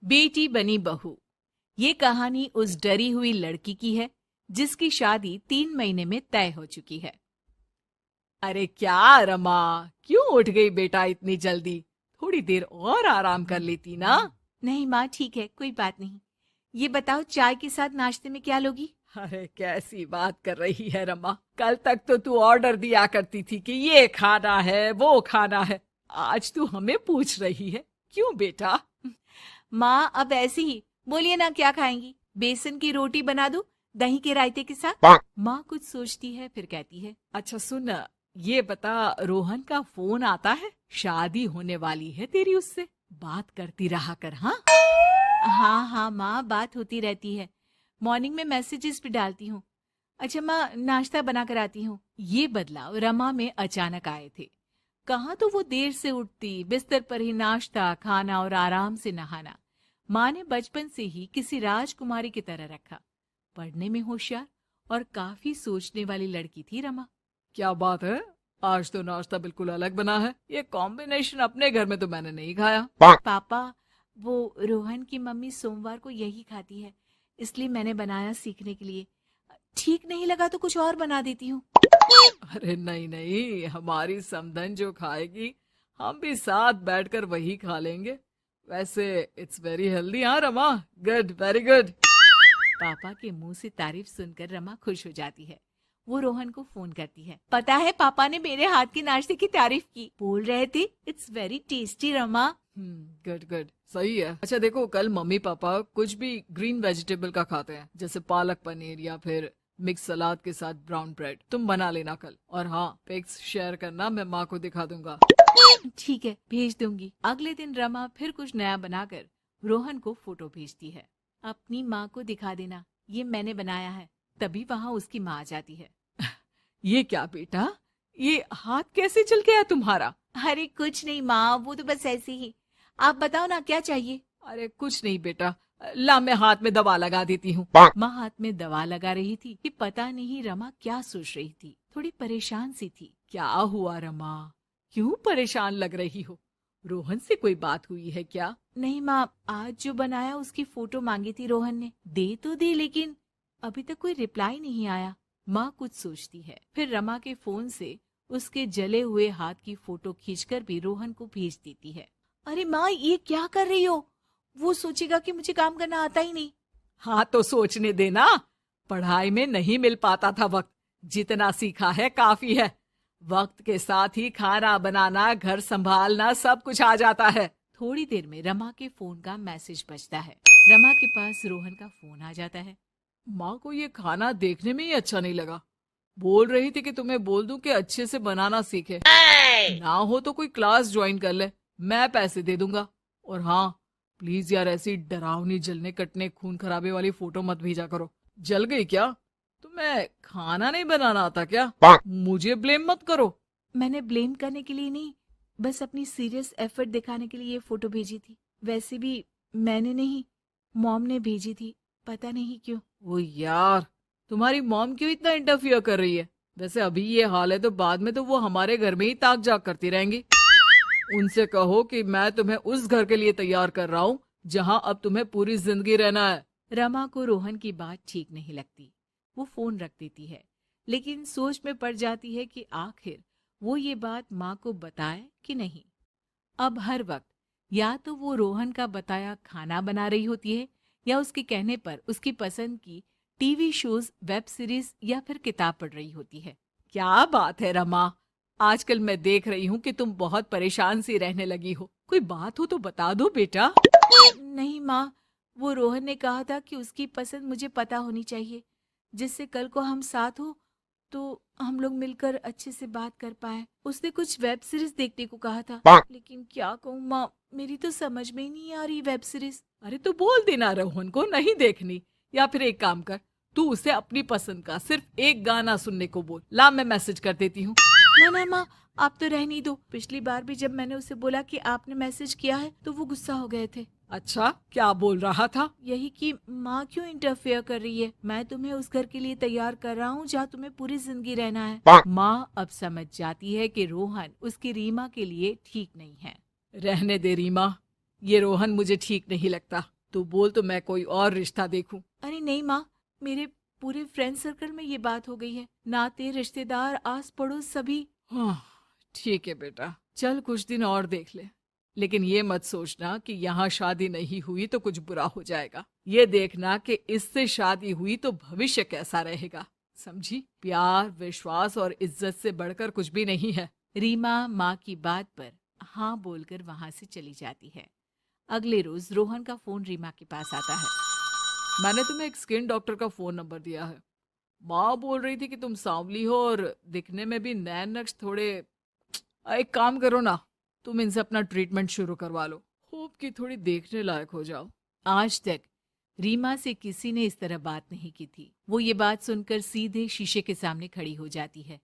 बेटी बनी बहू। ये कहानी उस डरी हुई लड़की की है जिसकी शादी 3 महीने में तय हो चुकी है। अरे क्या रमा, क्यों उठ गई बेटा इतनी जल्दी? थोड़ी देर और आराम कर लेती ना। नहीं माँ, ठीक है, कोई बात नहीं। ये बताओ, चाय के साथ नाश्ते में क्या लोगी? अरे कैसी बात कर रही है रमा, कल तक तो तू ऑर्डर दिया करती थी कि ये खाना है वो खाना है, आज तू हमें पूछ रही है, क्यों बेटा? माँ अब ऐसे ही बोलिए ना, क्या खाएंगी? बेसन की रोटी बना दूं दही के रायते के साथ? माँ कुछ सोचती है फिर कहती है, अच्छा सुन, ये बता, रोहन का फोन आता है? शादी होने वाली है तेरी उससे, बात करती रहा कर। हाँ हाँ हाँ माँ, बात होती रहती है, मॉर्निंग में मैसेजेस भी डालती हूँ। अच्छा माँ, नाश्ता बना कर आती हूँ। ये बदलाव रमा में अचानक आए थे। कहाँ तो वो देर से उठती, बिस्तर पर ही नाश्ता खाना और आराम से नहाना। माँ ने बचपन से ही किसी राजकुमारी की तरह रखा। पढ़ने में होशियार और काफी सोचने वाली लड़की थी रमा। क्या बात है, आज तो नाश्ता बिल्कुल अलग बना है। ये कॉम्बिनेशन अपने घर में तो मैंने नहीं खाया। पापा, वो रोहन की मम्मी सोमवार को यही खाती है, इसलिए मैंने बनाया सीखने के लिए। ठीक नहीं लगा तो कुछ और बना देती हूँ। अरे नहीं नहीं, हमारी समधन जो खाएगी हम भी साथ बैठकर वही खा लेंगे। वैसे इट्स वेरी हेल्दी। हाँ रमा, गुड, वेरी गुड। पापा के मुंह से तारीफ सुनकर रमा खुश हो जाती है। वो रोहन को फोन करती है, पता है पापा ने मेरे हाथ के नाश्ते की तारीफ की, बोल रहे थे it's very tasty Rama. Good good, सही है। अच्छा देखो, कल मम्मी पापा कुछ भी ग्रीन वेजिटेबल का खाते हैं, जैसे पालक पनीर या फिर मिक्स सलाद के साथ ब्राउन ब्रेड। तुम बना लेना कल, और हाँ पिक्स शेयर करना, मैं माँ को दिखा दूंगा। ठीक है, भेज दूंगी। अगले दिन रमा फिर कुछ नया बनाकर रोहन को फोटो भेजती है। अपनी माँ को दिखा देना, ये मैंने बनाया है। तभी वहाँ उसकी माँ आ जाती है। ये क्या बेटा, ये हाथ कैसे चल गया तुम्हारा? अरे कुछ नहीं माँ, वो तो बस ऐसे ही। आप बताओ ना, क्या चाहिए? अरे कुछ नहीं बेटा, ला मैं हाथ में दवा लगा देती हूँ। माँ हाथ में दवा लगा रही थी कि पता नहीं रमा क्या सोच रही थी, थोड़ी परेशान सी थी। क्या हुआ रमा, क्यों परेशान लग रही हो? रोहन से कोई बात हुई है क्या? नहीं माँ, आज जो बनाया उसकी फोटो मांगी थी रोहन ने, दे तो दी, लेकिन अभी तक कोई रिप्लाई नहीं आया। माँ कुछ सोचती है, फिर रमा के फोन से उसके जले हुए हाथ की फोटो खींचकर भी रोहन को भेज देती है। अरे माँ, ये क्या कर रही हो? वो सोचेगा कि मुझे काम करना आता ही नहीं। हाँ तो सोचने देना, पढ़ाई में नहीं मिल पाता था वक्त, जितना सीखा है काफी है। वक्त के साथ ही खाना बनाना, घर संभालना, सब कुछ आ जाता है। थोड़ी देर में रमा के फोन का मैसेज बजता है। रमा के पास रोहन का फोन आ जाता है। माँ को ये खाना देखने में ही अच्छा नहीं लगा, बोल रही थी कि तुम्हें बोल दूं कि अच्छे से बनाना सीखे। ना हो तो कोई क्लास ज्वाइन कर ले, मैं पैसे दे दूंगा। और हाँ, प्लीज यार ऐसी डरावनी जलने कटने खून खराबे वाली फोटो मत भेजा करो। जल गई क्या? तुम्हें खाना नहीं बनाना आता क्या? मुझे ब्लेम मत करो। मैंने ब्लेम करने के लिए नहीं, बस अपनी सीरियस एफर्ट दिखाने के लिए ये फोटो भेजी थी। वैसे भी मैंने नहीं, मॉम ने भेजी थी, पता नहीं क्यों। ओ यार, तुम्हारी मॉम क्यों इतना इंटरफियर कर रही है? वैसे अभी ये हाल है तो बाद में तो वो हमारे घर में ही ताक जाग करती रहेंगी। उनसे कहो कि मैं तुम्हें उस घर के लिए तैयार कर रहा हूँ जहाँ अब तुम्हें पूरी जिंदगी रहना है। रमा को रोहन की बात ठीक नहीं लगती, वो फोन रख देती है, लेकिन सोच में पड़ जाती है कि आखिर वो ये बात माँ को बताए कि नहीं। अब हर वक्त या तो वो रोहन का बताया खाना बना रही होती है, या उसके कहने पर उसकी पसंद की टीवी शोज, वेब सीरीज या फिर किताब पढ़ रही होती है। क्या बात है रमा, आजकल मैं देख रही हूँ कि तुम बहुत परेशान सी रहने लगी हो। कोई बात हो तो बता दो बेटा। नहीं माँ, वो रोहन ने कहा था कि उसकी पसंद मुझे पता होनी चाहिए, जिससे कल को हम साथ हो तो हम लोग मिलकर अच्छे से बात कर पाए। उसने कुछ वेब सीरीज देखने को कहा था, लेकिन क्या कहूँ माँ, मेरी तो समझ में ही नहीं आ रही वेब सीरीज। अरे तो बोल देना रोहन को नहीं देखनी, या फिर एक काम कर, तू उसे अपनी पसंद का सिर्फ एक गाना सुनने को बोल। ला मैं मैसेज कर देती हूँ। ना ना माँ, आप तो रहने दो। पिछली बार भी जब मैंने उसे बोला कि आपने मैसेज किया है तो वो गुस्सा हो गए थे। अच्छा, क्या बोल रहा था? यही कि माँ क्यों इंटरफेयर कर रही है, मैं तुम्हें उस घर के लिए तैयार कर रहा हूँ जहाँ तुम्हें पूरी जिंदगी रहना है। माँ अब समझ जाती है कि रोहन उसकी रीमा के लिए ठीक नहीं है। रहने दे रीमा, ये रोहन मुझे ठीक नहीं लगता। तो बोल तो मैं कोई और रिश्ता देखूं। अरे नहीं माँ, मेरे पूरे फ्रेंड सर्कल में ये बात हो गई है, नाते रिश्तेदार आस पड़ोस सभी। हाँ, ठीक है बेटा, चल कुछ दिन और देख ले, लेकिन ये मत सोचना कि यहाँ शादी नहीं हुई तो कुछ बुरा हो जाएगा। ये देखना कि इससे शादी हुई तो भविष्य कैसा रहेगा, समझी? प्यार, विश्वास और इज्जत से बढ़कर कुछ भी नहीं है। रीमा माँ की बात पर हाँ बोलकर वहां से चली जाती है। अगले रोज रोहन का फोन रीमा के पास आता है। मैंने तुम्हें एक स्किन डॉक्टर का फोन नंबर दिया है। माँ बोल रही थी कि तुम सांवली हो और दिखने में भी नैन नक्श थोड़े। एक काम करो ना, तुम इनसे अपना ट्रीटमेंट शुरू करवा लो, होप कि थोड़ी देखने लायक हो जाओ। आज तक रीमा से किसी ने इस तरह बात नहीं की थी। वो ये बात सुनकर सीधे शीशे के सामने खड़ी हो जाती है।